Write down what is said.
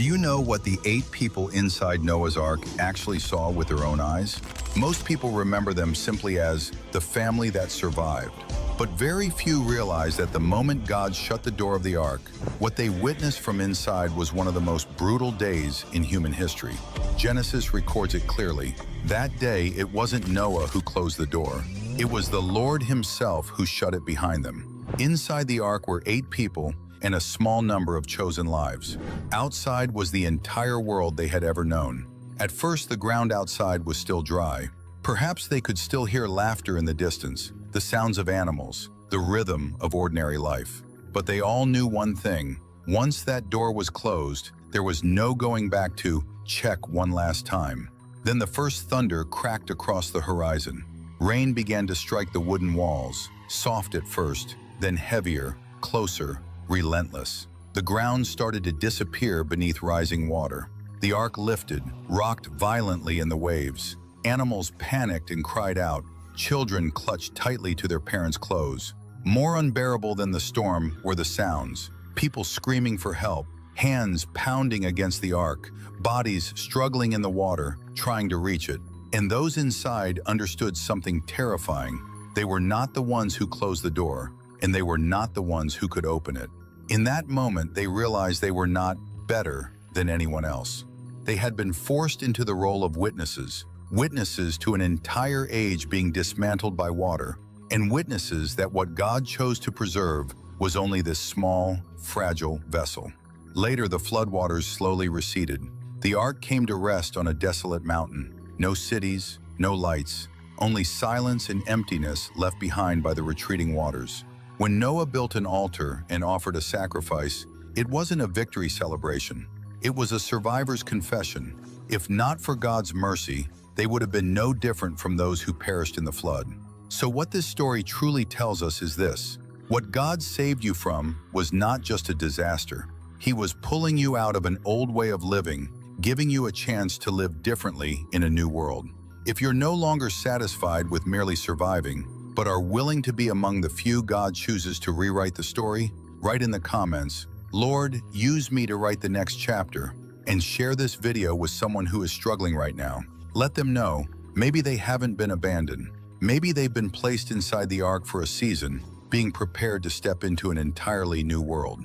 Do you know what the 8 people inside Noah's Ark actually saw with their own eyes? Most people remember them simply as the family that survived. But very few realize that the moment God shut the door of the ark, what they witnessed from inside was one of the most brutal days in human history. Genesis records it clearly. That day, it wasn't Noah who closed the door. It was the Lord himself who shut it behind them. Inside the ark were 8 people and a small number of chosen lives. Outside was the entire world they had ever known. At first, the ground outside was still dry. Perhaps they could still hear laughter in the distance, the sounds of animals, the rhythm of ordinary life. But they all knew one thing. Once that door was closed, there was no going back to check one last time. Then the first thunder cracked across the horizon. Rain began to strike the wooden walls, soft at first, then heavier, closer, relentless. The ground started to disappear beneath rising water. The ark lifted, rocked violently in the waves. Animals panicked and cried out. Children clutched tightly to their parents' clothes. More unbearable than the storm were the sounds. People screaming for help, hands pounding against the ark, bodies struggling in the water, trying to reach it. And those inside understood something terrifying. They were not the ones who closed the door, and they were not the ones who could open it. In that moment, they realized they were not better than anyone else. They had been forced into the role of witnesses to an entire age being dismantled by water, and witnesses that what God chose to preserve was only this small, fragile vessel. Later, the floodwaters slowly receded. The ark came to rest on a desolate mountain. No cities, no lights, only silence and emptiness left behind by the retreating waters. When Noah built an altar and offered a sacrifice, it wasn't a victory celebration. It was a survivor's confession. If not for God's mercy, they would have been no different from those who perished in the flood. So what this story truly tells us is this: what God saved you from was not just a disaster. He was pulling you out of an old way of living, giving you a chance to live differently in a new world. If you're no longer satisfied with merely surviving, but are willing to be among the few God chooses to rewrite the story, write in the comments, "Lord, use me to write the next chapter," and share this video with someone who is struggling right now. Let them know, maybe they haven't been abandoned. Maybe they've been placed inside the ark for a season, being prepared to step into an entirely new world.